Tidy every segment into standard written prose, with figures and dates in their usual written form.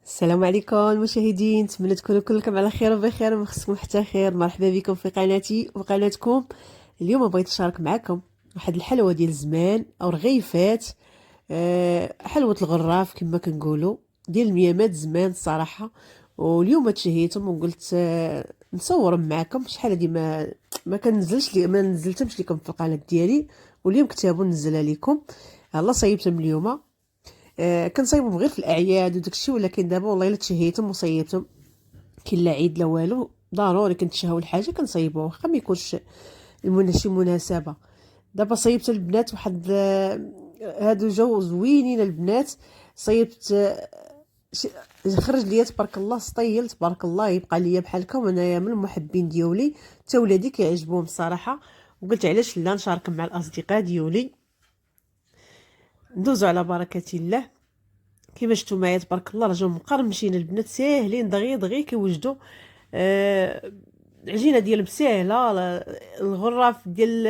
السلام عليكم المشاهدين، نتمنى تكونوا كلكم على خير وبخير وما خصكم حتى خير. مرحبا بكم في قناتي وقناتكم. اليوم بغيت نشارك معكم واحد الحلوه ديال الزمان او رغيفات. حلوه الغراف كما كنقولوا، ديال الميامات زمان الصراحه. واليوم تشهيتهم وقلت نصورهم معكم. شحال هادي ما كنزلش لي، ما نزلتهمش لكم في القناه ديالي، واليوم كتابوا نزلها لكم. الله صيبتهم اليوم. كنصايبهم غير في الاعياد وداكشي، ولكن دابا والله الا تشهيتهم وصيبتهم كاين لا عيد لا والو، ضروري كنتشهاو الحاجه كنصايبوها واخا ما يكونش شي مناسبه. دابا صيبت البنات واحد هادو جاو زوينين البنات. صيبت خرج ليا تبارك الله، سطيل تبارك الله، يبقى ليا بحال هكا. وانايا من المحبين ديالي حتى ولادي كيعجبوهم الصراحه، وقلت علاش لا نشارك مع الاصدقاء ديالي. ندوزو على بركه الله. كيما شفتوا معايا تبارك الله راجل مقرمشين البنات، ساهلين دغيا دغيا كيوجدوا. العجينه ديالهم ساهله. الغراف ديال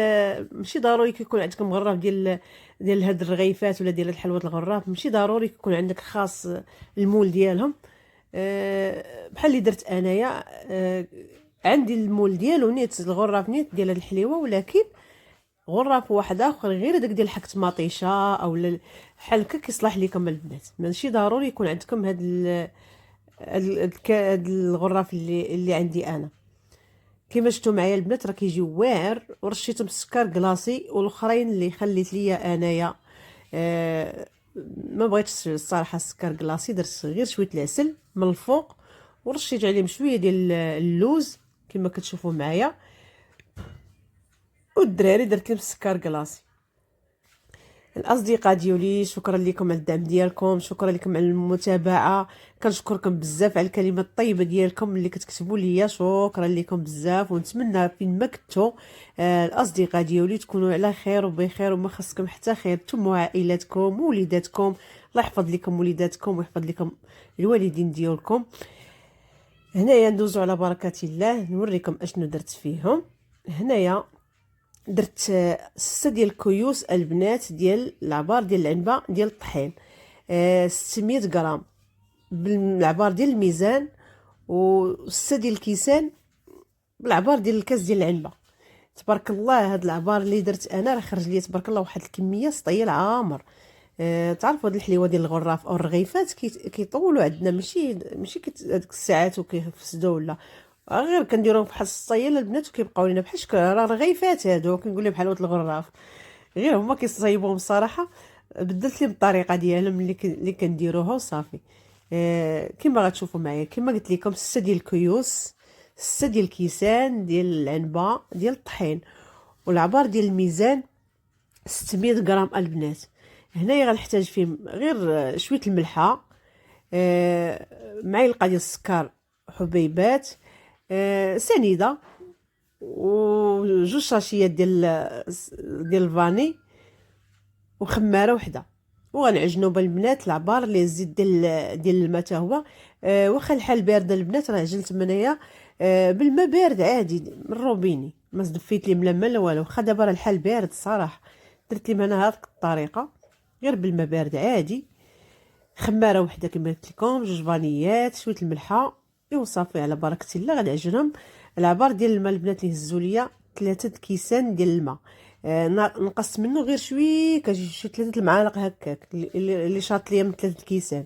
ماشي ضروري كيكون عندكم غراف ديال هاد الرغيفات ولا ديال الحلوه الغراف، ماشي ضروري يكون عندك خاص المول ديالهم. بحال اللي درت انايا. عندي المول ديالو نيت الغراف نيت ديال هاد الحليوه، ولكن غراف واحد اخر غير داك ديال حكت مطيشه او بحال هكا كيصلح لكم البنات. ماشي ضروري يكون عندكم هاد الغراف اللي عندي انا. كما شفتوا معايا البنات راه كيجيو واعر، ورشيتهم بالسكر كلاصي، والاخرين اللي خليت ليا انايا ما بغيتش الصراحه السكر كلاصي، درت غير شويه العسل من الفوق، ورشيت عليهم شويه ديال اللوز كما كتشوفوا معايا. والدراري درت لهم السكر كلاصي. الاصدقاء ديالي شكرا لكم على الدعم ديالكم، شكرا لكم على المتابعه، كنشكركم بزاف على الكلمات الطيبه ديالكم اللي كتكتبوا ليا، شكرا لكم بزاف. ونتمنى فين ما كنتو الاصدقاء ديالي تكونوا على خير وبخير وما خصكم حتى خير، نتوما وعائلاتكم ووليداتكم. الله يحفظ لكم وليداتكم ويحفظ لكم الوالدين ديالكم. هنايا ندوزو على بركه الله، نوريكم اشنو درت فيهم. هنايا درت 6 ديال الكيوس البنات ديال العبار ديال العنبه ديال الطحين، 600 غرام بالعبار ديال الميزان، و6 ديال الكيسان بالعبار ديال الكاس ديال العنبه. تبارك الله هاد العبار اللي درت انا راه خرج لي تبارك الله واحد الكميه سطيل عامر. تعرفوا هاد الحليوه ديال الغراف او الرغيفات كيطولوا عندنا، ماشي هذيك الساعات وكيفسدوا ولا غير كنديروهم بحال الصيال البنات وكيبقاو لينا بحال شكل راه رغيفات هادو، كنقول لهم بحال الغراف، غير هما كيصايبوهم الصراحه. بدلت لهم الطريقه ديالهم اللي كنديروها وصافي. كما غتشوفوا معايا كما قلت لكم 6 ديال الكيوس، 6 ديال الكيسان ديال العنبه ديال الطحين، والعبار ديال الميزان 600 غرام البنات. هنايا غنحتاج فيهم غير شويه الملحه، معلقه ديال السكر حبيبات، سنيده، وجوج شاشيات ديال الفاني، وخماره وحده. وغنعجنوا بالبنات العبار اللي الزيت ديال الماء حتى هو. واخا الحال بارده البنات راه عجنت منايا بالماء بارد عادي من الروبيني، ما دفيت لي لا ماء لا والو. واخا دابا راه الحال بارد الصراحه، درت لي انا هذيك الطريقه غير بالماء بارد عادي. خماره وحده كما قلت لكم، جوج فانيات، شويه الملحه، ايوا صافي على بركه الله. غنعجنهم. العبار ديال الماء البنات اللي هزوا ليا 3 كيسان ديال الماء، نقصت منه غير شويه، كتجي شي 3 المعالق هكاك اللي شاط ليا من 3 كيسان.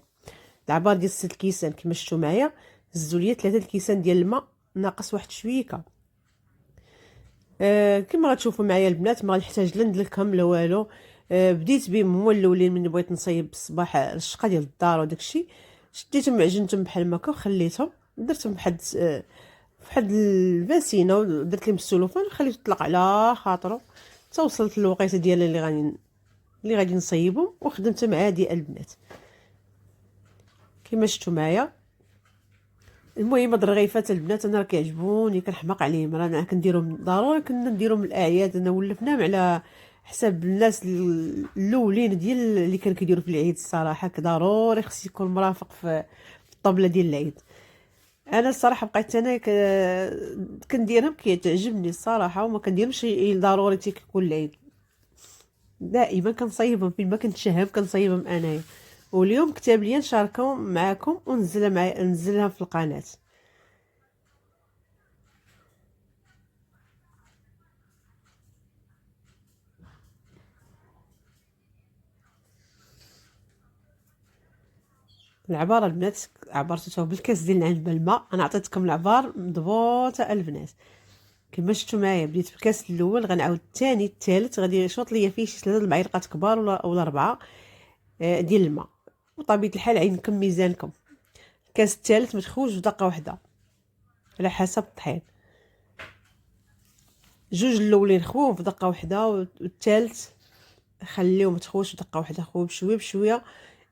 العبار ديال 6 كيسان كما شفتوا معايا هزوا ليا 3 كيسان ديال الماء، ناقص واحد شويكه. كما غتشوفوا معايا البنات ما غنحتاج لا ندلكهم لا والو. بديت بهم هما الاولين من بغيت نصايب بالصباح الشقه ديال الدار وداكشي، شديتهم عجنتهم بحال ما هكا وخليتهم، درتهم فواحد الفاسينه ودرت لهم السلوفان وخليته يطلق على خاطرو حتى وصلت للوقيته ديال اللي غادي نصايبهم، وخدمتهم عادي البنات كما شفتوا معايا. المهم هاد الرغيفات البنات انا راه كيعجبوني، كنحماق عليهم، راه انا كنديرهم ضروري، كنا نديرهم الاعياد، انا ولفناهم على حساب الناس الاولين ديال اللي كانوا كيديروا في العيد الصراحه. ضروري خص يكون مرافق في الطبله ديال العيد. انا الصراحه بقيت انا كنديرهم كيتعجبني الصراحه، وما كنديرهمش ضروري تيكون العيد، دائما كنصايبهم فين ما كنت شهاب كنصايبهم انايا. واليوم كتب لي نشاركهم معكم ننزلها في القناه. العبار البنات عبرتوها بالكاس ديال العنبه الماء. انا عطيتكم العبار مضبوطه البنات كما شفتوا معايا. بديت بالكاس الاول، غنعاود الثاني الثالث، غادي يشوط ليا فيه شي 3 المعالق كبار ولا 4 ديال الماء، وطبيعه الحال عينكم ميزانكم. الكاس الثالث متخوج بدقه واحده على حسب الطحين. جوج الاولين خوهم في دقه واحده، والثالث خليوه متخوش بدقه واحده. خوه بشويه بشويه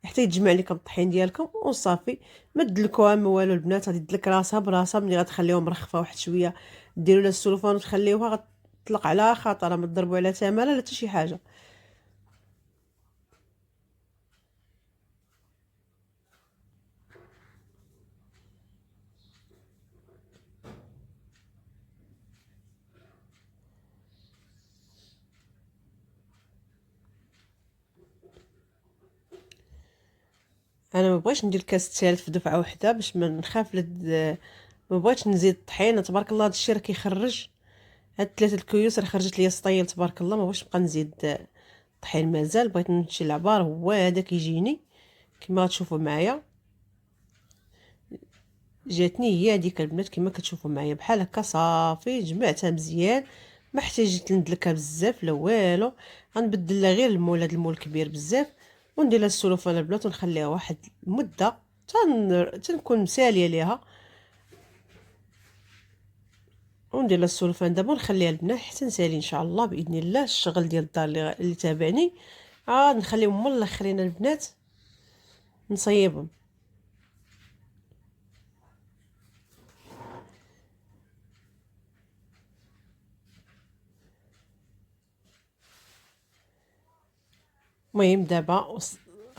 حتى يتجمع لكم الطحين ديالكم وصافي. ما تدلكوها ما والو البنات، غادي تدلك راسها براسها. ملي غتخليوها مرخفه واحد شويه ديروا لها السلوفان وتخليوها غتطلق على خاطرها، ما تضربوا على تماله لا حتى شي حاجه. انا ما بغيتش ندير الكاس الثالث في دفعه واحده باش ما نخاف ما بغيتش نزيد الطحين. تبارك الله هذا الشيء راه كيخرج. هاد 3 الكيوس راه خرجت ليا سطيل تبارك الله. ما بغيتش نبقى نزيد الطحين مازال. بغيت نمشي العبار هو هذا كيجيني كما غتشوفوا معايا. جاتني هي هذيك البنات كما كتشوفوا معايا بحال هكا صافي. جمعتها مزيان، ما احتاجيت ندلكها بزاف لا والو. غنبدل لها غير المول، هذا المول كبير بزاف، وندير لها السلوفان البنات ونخليها واحد المده تنكون مساليه ليها. وندير لها السلوفان دابا ونخليها البنات حتى نسالي ان شاء الله باذن الله. الشغل ديال الدار اللي تابعني عاد نخليهم من الاخرين البنات نصيبهم. المهم دابا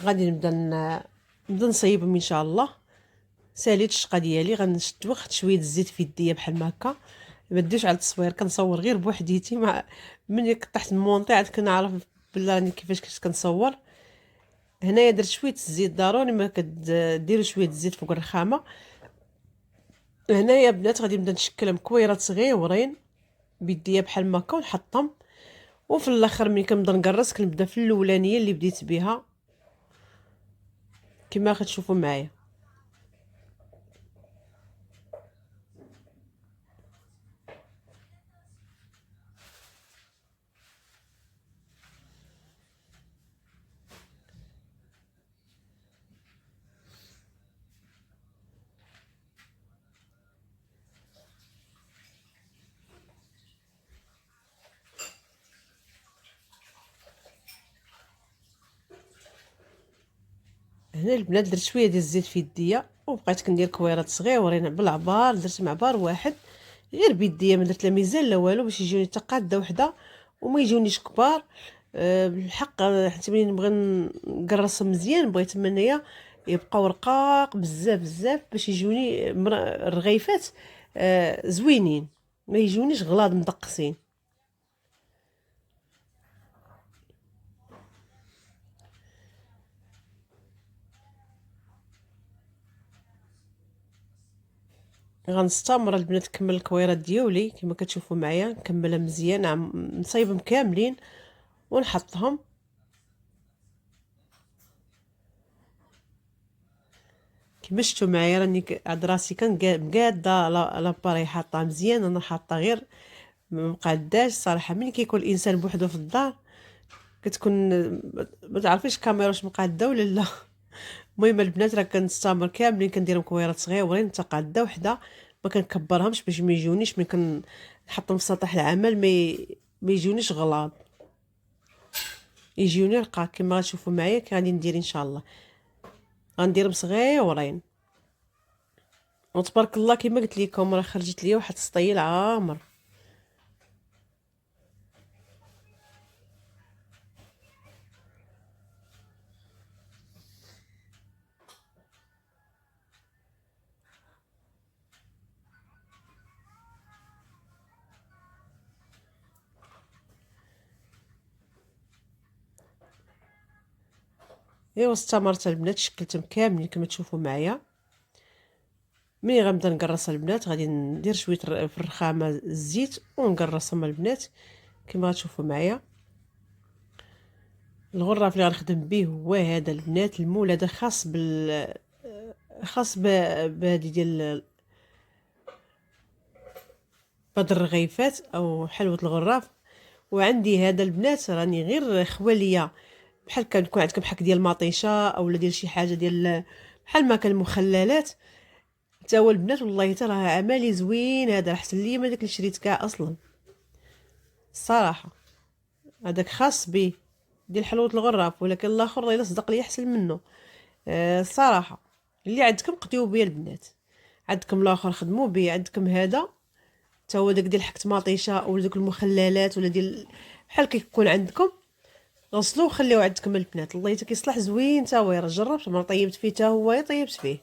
غادي نبدا نصيبهم ان شاء الله. ساليت الشقه ديالي، غنشد واحد شويه الزيت في يديا بحال ما هكا. ما ديوش على التصوير، كنصور غير بوحديتي. مع ملي طحت المونطي عاد كنعرف بلا راني كيفاش كنت كنصور. هنايا درت شويه الزيت، ضروري ما كديروا شويه الزيت فوق الرخامه. هنايا بنات غادي نبدا نشكلهم كويرات صغيورين بيديا بحال ما هكا ونحطهم. وفي الاخر ملي كنبدا نقرص كنبدا في الاولانيه اللي بديت بها كما كتشوفوا معايا. هنا البنات درت شويه ديال الزيت في يديا وبقيت كندير كويرات صغيورين بالعبار. درت معبار واحد غير بيديا، ما درت لا ميزان لا والو باش يجوني حتى قاده وحده وما يجونيش كبار. بالحق حتى ملي نبغي نقرصهم مزيان بغيت منايا يبقاو رقاق بزاف بزاف باش يجوني الرغيفات زوينين، ما يجونيش غلاض مدقسين. غنستمر البنات نكمل الكويرات ديالي كما كتشوفوا معايا. نكملها مزيان نصايبهم كاملين ونحطهم. كما شفتوا معايا راني عاد راسي مقاده لاباري حاطه مزيان. انا حاطه غير مقاداش صراحه. ملي كيكون الانسان بوحدو في الدار كتكون ما تعرفيش الكاميرا واش مقاده ولا لا. المهم البنات راه كنستمر كاملين كنديرهم كويرات صغيورين متقاده وحده. ما كنكبرهمش باش ما يجونيش ملي كنحطهم في سطح العمل ما يجونيش غلاظ، يجوني رقاق كما غتشوفوا معايا. غادي ندير ان شاء الله غنديرهم صغيورين. وتبارك الله كما قلت لكم راه خرجت لي واحد السطيل عامر. ايوا استمرت البنات، شكلتهم كاملين كما تشوفوا معايا. ملي غنبدا نقرص البنات غادي ندير شويه في الرخامه الزيت ونقرصهم البنات كما غتشوفوا معايا. الغراف اللي غنخدم به هو هذا البنات، المول هذا خاص بهذه ديال بهاد الرغيفات او حلوه الغراف. وعندي هذا البنات راني غير خواليه، بحال كنكون عندكم حك ديال مطيشه اولا ديال شي حاجه ديال بحال ما كان مخللات حتى هو البنات. والله حتى راه عمالي زوين هذا، احسن ليا من داك اللي شريت كاع اصلا الصراحه. هذاك خاص به ديال حلوه الغراف، ولكن الاخر الا صدق لي احسن منه الصراحه. اللي عندكم قضيو بيا البنات، عندكم الاخر خدموا به، عندكم هذا حتى هو داك ديال حكت مطيشه ولا دوك المخللات ولا ديال بحال كيكون عندكم، غسلوه وخليوه عندكم البنات. الله حتى كيصلح زوين حتى هو، راه جربت مره طيبت فيه حتى هو طيبت فيه.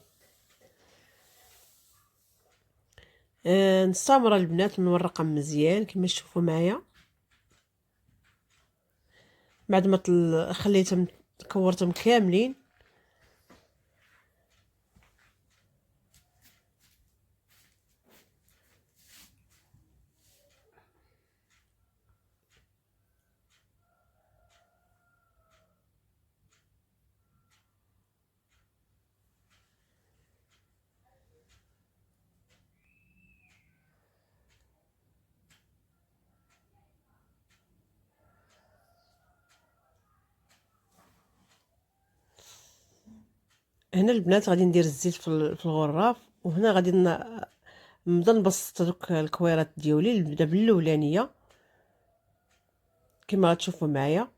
نستمر البنات نورقهم مزيان كما تشوفوا معايا. بعد ما خليتهم كورتهم كاملين هنا البنات غادي ندير الزيت في الغراف، وهنا غادي نبدا نبسط دوك الكويرات ديالي. نبدا بالاولانيه كما غتشوفوا معايا.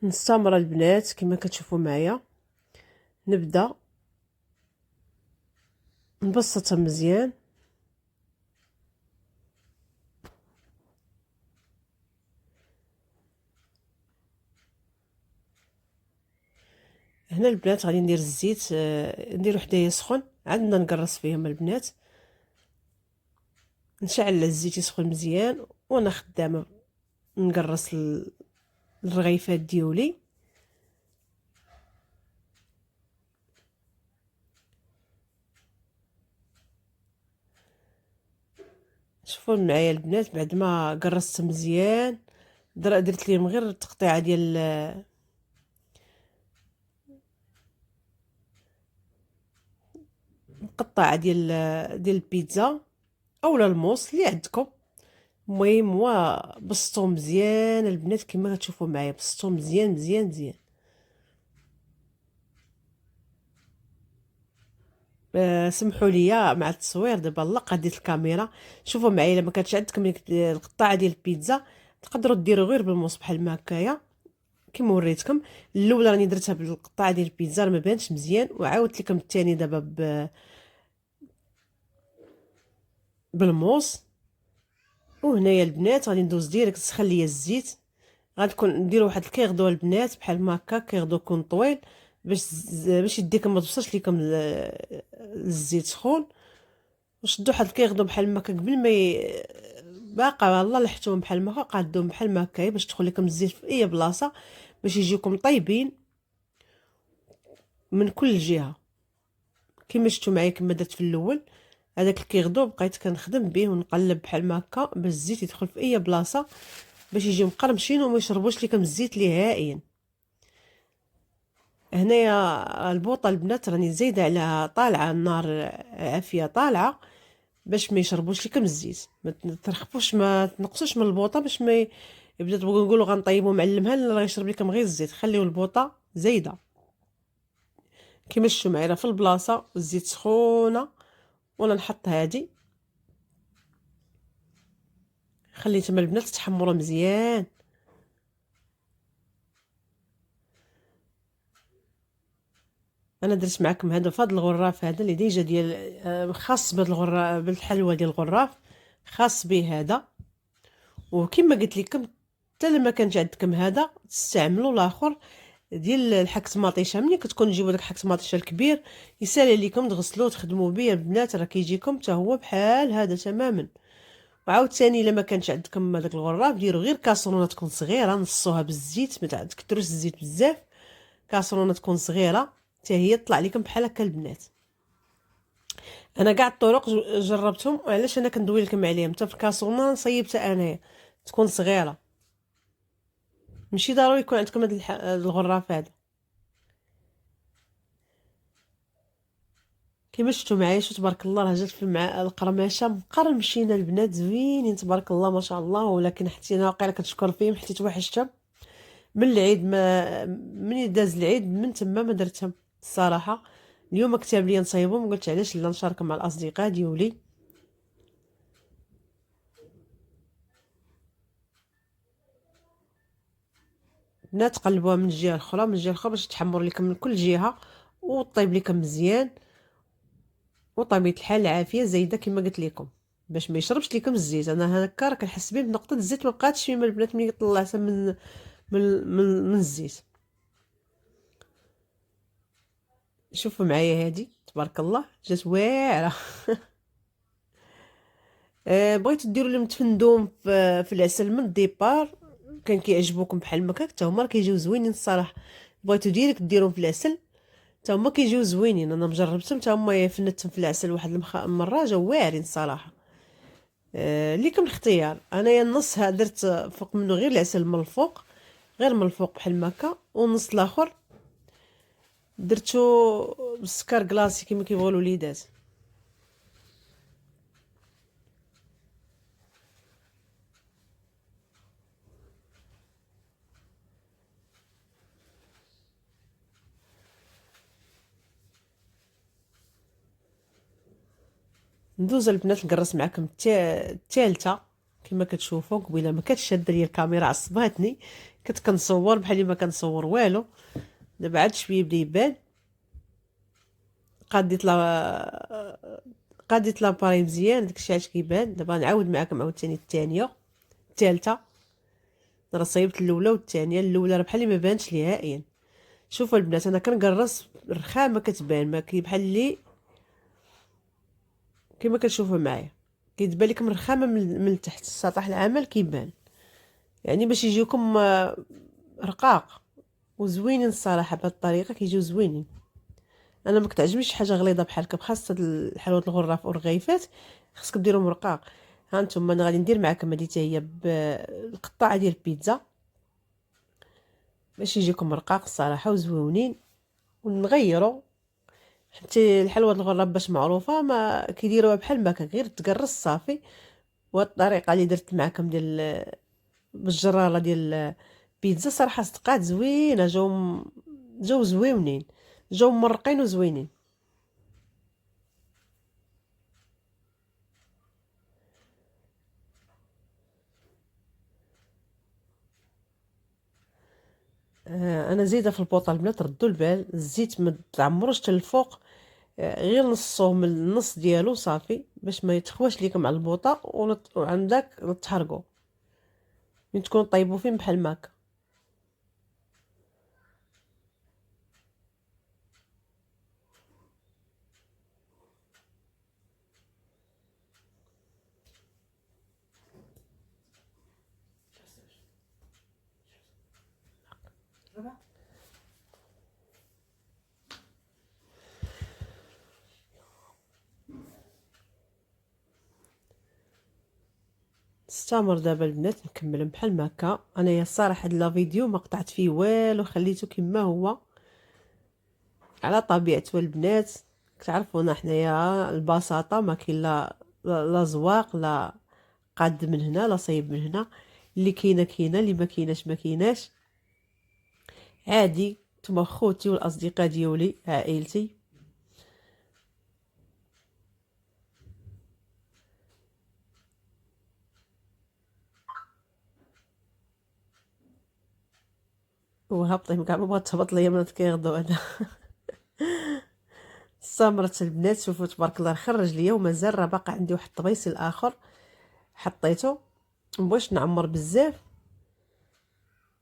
نستمر البنات كما كتشوفوا معايا، نبدا نبسطها مزيان. هنا البنات غادي ندير الزيت، نديرو حدايا سخون، عندنا نقرص فيهم البنات. نشعل الزيت يسخن مزيان وانا خدامه نقرص الرغيفات ديولي. شوفوا معايا البنات، بعد ما قرصت مزيان درت ليهم غير تقطيعه ديال مقطعه ديال البيتزا اولا الموس اللي عندكم. المهم هو بسطو مزيان البنات كما كتشوفوا معايا، بسطو مزيان مزيان مزيان. سمحوا لي مع التصوير دابا الله قديت الكاميرا. شوفوا معايا، لما كانتش عندكم القطعه ديال البيتزا تقدروا ديروا غير بالموس بحال ما هكايا كما وريتكم. الاولى راني درتها بالقطعه ديال البيتزا ما بانش مزيان، وعاودت لكم الثاني دابا بالموس. وهنايا البنات غادي ندوز ديريكت سخن ليا الزيت. غتكون نديروا واحد الكيغدو البنات بحال ما هكا، كيغدو يكون طويل باش يديكم ما توصلش لكم الزيت سخون. وشدوا واحد الكيغدو بحال ما هكا قبل ما باقا الله لحتوهم بحال ما هكا، قادوهم بحال ما هكا باش تدخل لكم الزيت في اي بلاصه باش يجيكم طيبين من كل جهه كما شفتوا معايا كما درت في الاول. هذاك الكيغدو بقيت كنخدم به ونقلب بحال ما هكا باش الزيت يدخل في اي بلاصه باش يجيو مقرمشين وما يشربوش لكم الزيت نهائيا. هنايا البوطه البنات راني زايده على طالعه النار عافيه طالعه باش ما يشربوش لكم الزيت. ما ترخفوش ما تنقصوش من البوطه باش ما يبدا تبغوا نقولوا غنطيبوا معلمها لا يشرب لكم غير الزيت. خليو البوطه زايده كما شفتوا معايا في البلاصه، الزيت سخونه وانا نحط هادي. خليتهم البنات تحمروا مزيان. انا درت معكم هذا فهاد الغراف هذا اللي ديجا ديال خاص بهاد الغراف بالحلوه ديال الغراف خاص به هذا. وكما قلت لكم حتى لما كانش عندكم هذا تستعملوا الاخر ديال الحك مطيشه. ملي كتكون تجيبوا داك الحك مطيشه الكبير يسال عليكم تغسلوه وتخدموا به البنات، راه كيجيكم حتى هو بحال هذا تماما. وعاوتاني الا ما كانش عندكم هذاك الغراب ديروا غير كاسرونه تكون صغيره، نصوها بالزيت، ما تكثروش الزيت بزاف، كاسرونه تكون صغيره حتى هي تطلع لكم بحال هكا البنات. انا كاع الطرق جربتهم، وعلاش انا كندوي لكم عليهم. حتى في الكاسرونه نصيبتها انايا تكون صغيره، ماشي ضروري يكون عندكم هاد الغراف هذا. كيما شفتوا معايا، شو تبارك الله راه جات في مع القرماشه مقرمشين البنات زوينين تبارك الله ما شاء الله. ولكن حتى انا واقيلا كنشكر فيهم حيت توحشتهم من العيد، ما من داز العيد من تما ما درتهم الصراحه. اليوم كتاب لي نصايبهم، قلت علاش لا نشاركهم مع الاصدقاء ديولي. بنات قلبوها من الجهه الاخرى، من الجهه الاخرى باش تحمر لكم من كل جهه وطيب لكم مزيان. وطبيعه الحال العافيه زايده كما قلت لكم باش ما يشربش لكم الزيت. انا هكا راه كنحس به بنقطه الزيت ما بقاتش فيما البنات ملي طلعتها من الزيت. شوفوا معايا هذه تبارك الله جات واعره. بغيتو ديروا لهم تفندوم في العسل من الديبار، كان كيعجبوكم بحال هكاك حتى هما كيجيو زوينين الصراحه. بغيتو ديريك ديرهم في العسل حتى هما كيجيو زوينين. انا مجربتهم حتى هما فنتهم في العسل واحد المره جاو واعرين الصراحه. ليكم الاختيار. انايا النص درت فوق منه غير العسل من الفوق، غير من الفوق بحال هكا، والنص الاخر درتو بالسكر كلاصي كما كيبغيو الوليدات. ندوز البنات نقرص معكم الثالثه. كما كتشوفوا قبيله ما كانتش شاده ليا الكاميرا عصباتني، كنت كنصور بحال ما كنصور والو. دابا عاد شويه بدا يبان. قاديت لاباري مزيان داكشي عاد كيبان. دابا نعاود معكم عاوتاني الثانيه الثالثه. راه صايبت الاولى والثانيه. الاولى راه بحال ما بانتش نهائيا. شوفوا البنات انا كنقرص الرخامه كتبان ما كي بحال لي كما كتشوفوا معايا كيتبان لكم الرخامه من التحت السطح العمل كيبان. يعني باش يجيوكم رقاق وزوينين الصراحه. بهذه الطريقه كيجيو زوينين. انا ما كتعجبنيش حاجه غليظه بحال هكا، خاصه الحلويات الغراف والرغيفات خصكم ديروهم رقاق. ها انتم انا غادي ندير معكم هذه حتى هي بالقطعه ديال البيتزا باش يجيكم رقاق الصراحه وزوينين. ونغيروا حتى الحلوى الغراب باش معروفه ما كيديروها بحال هكا غير تقرص صافي. وهاد الطريقه اللي درت معكم ديال بالجراله ديال البيتزا صراحه صدقات زوينه، جو زويونين، جو مرقين وزوينين. انا زايده في البوطه البنات ردوا البال الزيت ما تعمروش حتى الفوق. غير نصوه من النص ديالو صافي باش ما يتخواش ليكم على البوطه وعندك تحرقوا من تكونوا طيبوا فيه بحال هكا. استمر دابا البنات نكمل بحال هكا. انايا الصراحه هاد لا فيديو ما قطعت فيه والو، خليته كما هو على طبيعته. البنات كتعرفونا حنايا البساطه، ما كاين لا زواق لا قاد من هنا لا صايب من هنا. اللي كاينه كاينه، اللي ما كايناش ما كايناش. عادي نتوما خوتي والاصدقاء ديولي عائلتي. وهبطي كاع ما بغات تهبط ليا من كيغدو انا. سمرت البنات شوفوا تبارك الله خرج ليا ومازال راه باقي عندي واحد الطبيسل اخر حطيته. مبغيتش نعمر بزاف،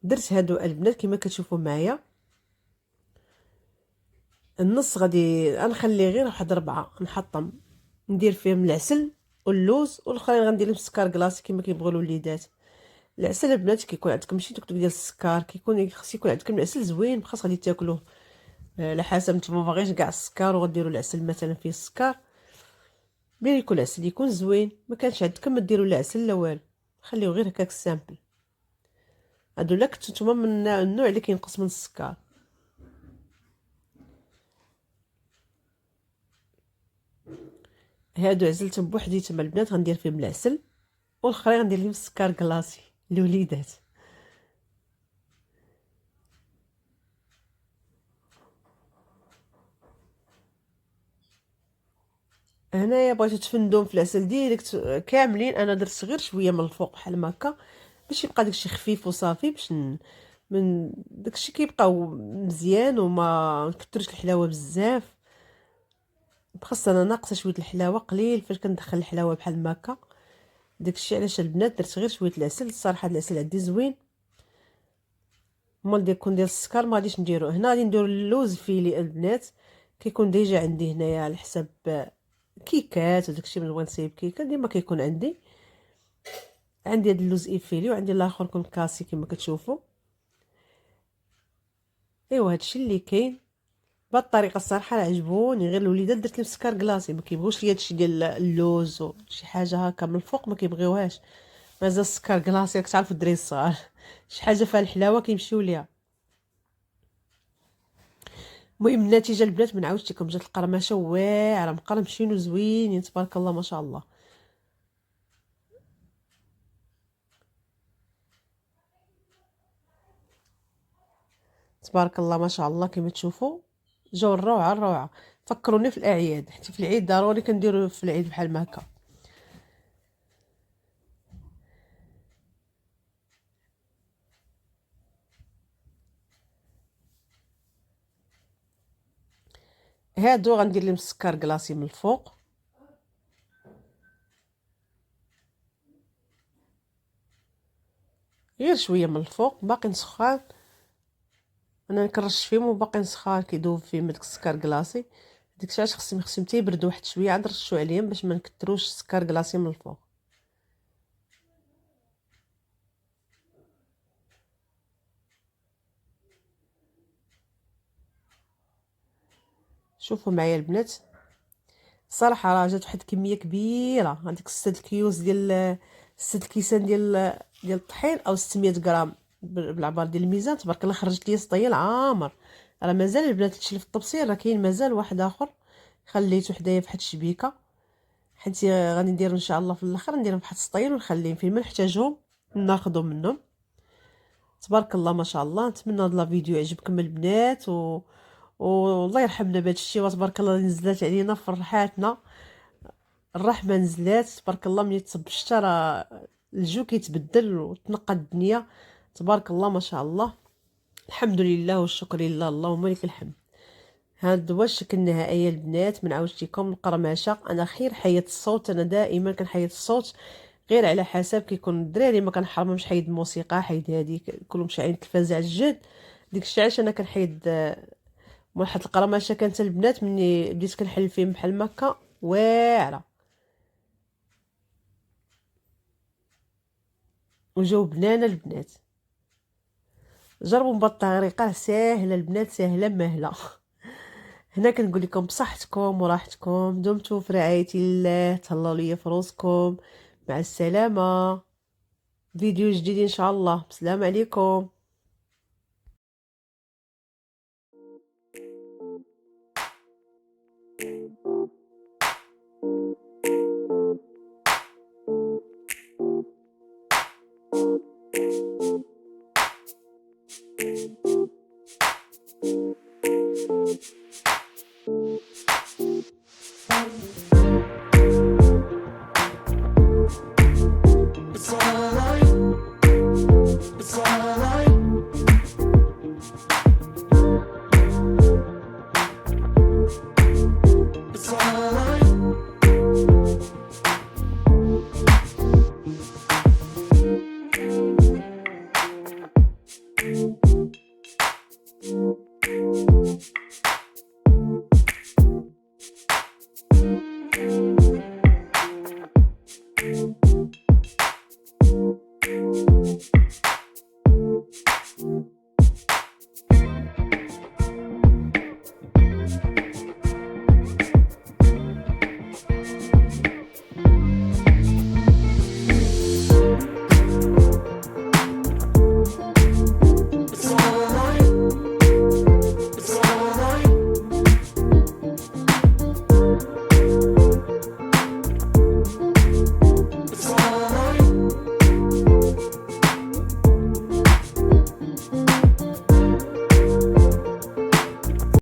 درت هادو البنات كما كتشوفوا معايا. النص غادي غنخليه غير واحد 4 نحطهم، ندير فيهم العسل واللوز، والاخرين غندير لهم السكر كلاصي كما كيبغيو الوليدات. العسل البنات كيكون عندكم ماشي دوك ديال السكر، خص يكون عندكم العسل زوين، خاص غادي تاكلوه على حسب نتوما باغيين كاع السكر وغديروا العسل مثلا فيه السكر، بين يكون العسل يكون زوين. ما كانش عندكم ما ديروا لا عسل لا والو، خليوه غير هكاك سامبل. هادو لا كنتو نتوما من النوع اللي كينقص من السكر. هادو عزلتهم بوحديتهم البنات، غندير فيهم العسل، والاخرين غندير لهم السكر كلاصي لوليدات. هنايا بغيتو تفندوهم في العسل ديريكت كاملين، انا درت غير شويه من الفوق بحال ما هكا باش يبقى داكشي خفيف وصافي، باش من داكشي كيبقاو مزيان وما نكثرش الحلاوه بزاف. خاص انا ناقصه شويه الحلاوه قليل، فاش كندخل الحلاوه بحال ما هكا. داكشي علاش البنات درت غير شويه العسل. الصراحه العسل عندي زوين، مال كون ديال السكر ما غاديش نديرو. هنا غادي نديرو اللوز فيلي البنات، كيكون ديجا عندي هنايا على حساب كيكات وداكشي من بغيت نصايب كيكه ديما كيكون عندي هاد اللوز افيلي، وعندي الاخر كون كاسي كما كتشوفوا. ايوا هادشي اللي كاين بهاد الطريقه. الصراحه عجبوني، غير الوليدات درت لهم سكر كلاصي، ما كيبغوش ليا هادشي ديال اللوز وشي حاجه هكا من الفوق ما كيبغيوهاش. مازال السكر كلاصي كتعرفوا الدراري الصغار شي حاجه فيها الحلاوه كيمشيو ليها. المهم النتيجه البنات من عاودت لكم، جات القرمشه واعره مقرمشين وزوينين تبارك الله ما شاء الله. تبارك الله ما شاء الله كما تشوفوا، جو الروعه الروعه. فكروني في الاعياد، حتى في العيد ضروري كنديروا في العيد بحال ما هكا. هادو غندير لهم السكر كلاصي من الفوق، غير شويه من الفوق باقي سخان. انا كنرش فيهم وباقي سخان كيدوب فيهم داك السكر كلاصي. داكشي علاش خصهم حتى يبردوا واحد شويه عاد نرشوا عليهم باش ما نكثروش السكر كلاصي من الفوق. شوفوا معايا البنات، صراحه راه جات واحد الكميه كبيره، هذيك 6 الكيوس ديال 6 الكيسان ديال الطحين او 600 غرام بالعبار ديال الميزان. تبارك الله خرجت لي سطيل عامر. راه مازال البنات هادشي في الطبسيل، راه كاين مازال واحد اخر خليته حدايا فواحد الشبيكه، حيت غادي ندير ان شاء الله في الاخر ندير واحد السطيل ونخليهم فين ما نحتاجهم ناخذهم منهم. تبارك الله ما شاء الله. نتمنى هذا الفيديو يعجبكم البنات والله يرحمنا بهذا الشيء. وتبارك الله نزلات علينا فرحاتنا، الرحمه نزلات تبارك الله. ملي تصب الشتا راه الجو كيتبدل وتنقى الدنيا. تبارك الله ما شاء الله. الحمد لله والشكر لله، اللهم لك الحمد. هذا هو الشكل النهائي البنات من عاودت لكم القرمشه. انا خير حيد الصوت، انا دائما كنحيد الصوت غير على حسب كيكون الدراري، ما كنحرمهمش حيد الموسيقى حيد هذيك كلهم شاعلين التلفازه على الجد. ديك الشيء علاش انا كنحيد واحد القرمشه. كانت البنات مني بديت كنحل فيهم بحال مكه واعره وجاو بنانه البنات. جربوا بهاد الطريقه ساهله البنات، ساهله ماهله. هنا كنقول لكم بصحتكم وراحتكم، دمتم في رعايه الله، تهلاو ليا في روسكم. مع السلامه، فيديو جديد ان شاء الله. السلام عليكم.